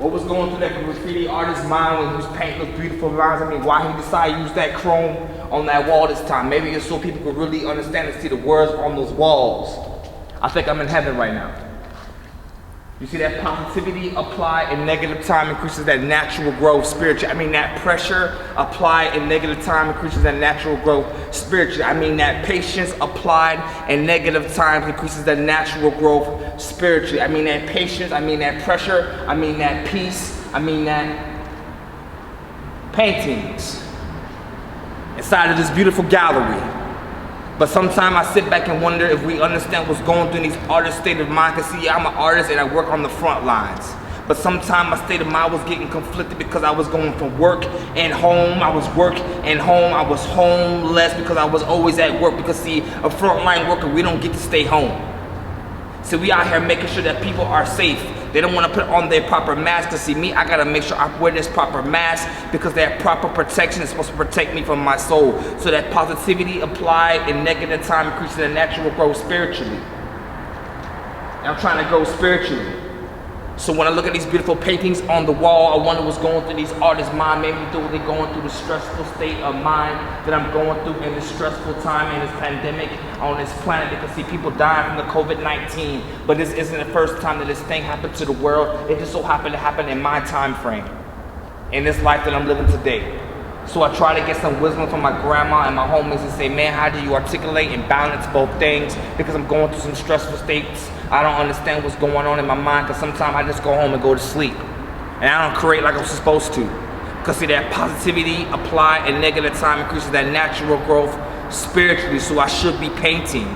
What was going through that graffiti artist's mind when he was painting those beautiful lines? I mean, why he decided to use that chrome on that wall this time? Maybe it's so people could really understand and see the words on those walls. I think I'm in heaven right now. You see that positivity applied in negative time increases that natural growth spiritually. I mean that pressure applied in negative time increases that natural growth spiritually. I mean that patience applied in negative times increases that natural growth spiritually. I mean that patience, I mean that pressure, I mean that peace, I mean that paintings inside of this beautiful gallery. But sometimes I sit back and wonder if we understand what's going through in these artists' state of mind. Because see, I'm an artist and I work on the front lines. But sometimes my state of mind was getting conflicted because I was going from work and home. I was work and home. I was homeless because I was always at work. Because see, a frontline worker, we don't get to stay home. So we out here making sure that people are safe. They don't want to put on their proper mask. To see me, I gotta make sure I wear this proper mask because that proper protection is supposed to protect me from my soul. So that positivity applied in negative time increases the natural growth spiritually. And I'm trying to grow spiritually. So when I look at these beautiful paintings on the wall, I wonder what's going through these artists' mind. Maybe they're going through the stressful state of mind that I'm going through in this stressful time in this pandemic on this planet. Because see, people dying from the COVID-19, but this isn't the first time that this thing happened to the world. It just so happened to happen in my time frame, in this life that I'm living today. So I try to get some wisdom from my grandma and my homies and say, man, how do you articulate and balance both things? Because I'm going through some stressful states. I don't understand what's going on in my mind because sometimes I just go home and go to sleep. And I don't create like I'm supposed to. Because see, that positivity applied in negative time increases that natural growth spiritually. So I should be painting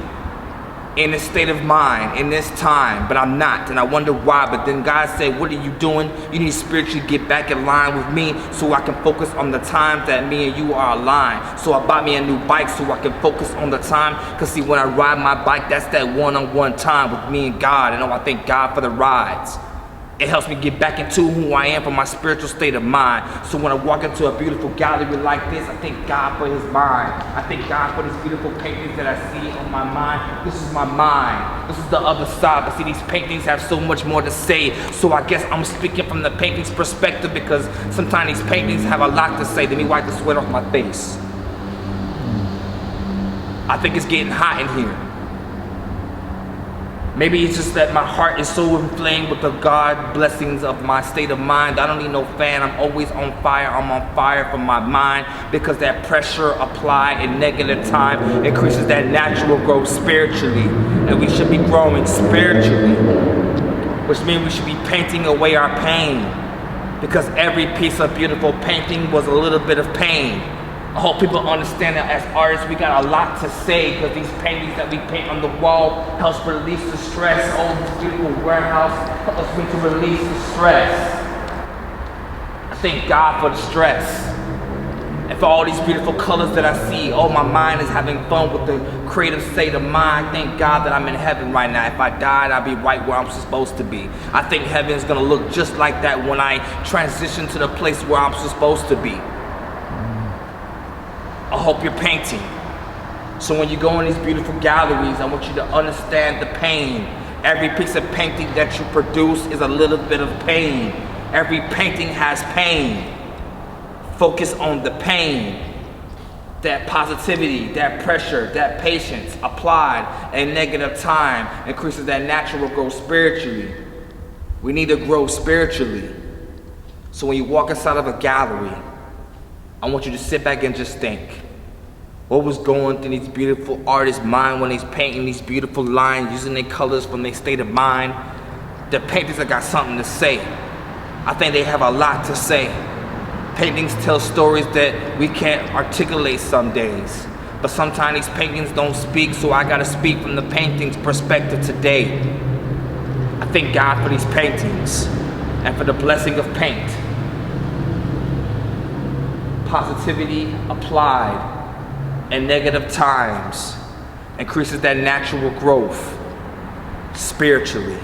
in this state of mind, in this time, but I'm not, and I wonder why. But then God said, what are you doing? You need to spiritually get back in line with me so I can focus on the times that me and you are aligned. So I bought me a new bike so I can focus on the time, because see, when I ride my bike, that's that one-on-one time with me and God, and I thank God for the rides. It helps me get back into who I am from my spiritual state of mind. So when I walk into a beautiful gallery like this, I thank God for his mind. I thank God for these beautiful paintings that I see on my mind. This is my mind. This is the other side. But see, these paintings have so much more to say. So I guess I'm speaking from the painting's perspective because sometimes these paintings have a lot to say. Let me wipe the sweat off my face. I think it's getting hot in here. Maybe it's just that my heart is so inflamed with the God blessings of my state of mind. I don't need no fan. I'm always on fire. I'm on fire from my mind because that pressure applied in negative time increases that natural growth spiritually. And we should be growing spiritually, which means we should be painting away our pain because every piece of beautiful painting was a little bit of pain. I hope people understand that as artists, we got a lot to say because these paintings that we paint on the wall helps release the stress. Oh, this beautiful warehouse helps me to release the stress. I thank God for the stress. And for all these beautiful colors that I see. Oh, my mind is having fun with the creative state of mind. Thank God that I'm in heaven right now. If I died, I'd be right where I'm supposed to be. I think heaven is going to look just like that when I transition to the place where I'm supposed to be. I hope you're painting. So when you go in these beautiful galleries, I want you to understand the pain. Every piece of painting that you produce is a little bit of pain. Every painting has pain. Focus on the pain. That positivity, that pressure, that patience applied in negative time increases that natural growth spiritually. We need to grow spiritually. So when you walk inside of a gallery, I want you to sit back and just think. What was going through these beautiful artists' mind when they're painting these beautiful lines, using their colors from their state of mind? The paintings have got something to say. I think they have a lot to say. Paintings tell stories that we can't articulate some days. But sometimes these paintings don't speak, so I gotta speak from the painting's perspective today. I thank God for these paintings and for the blessing of paint. Positivity applied in negative times increases that natural growth spiritually.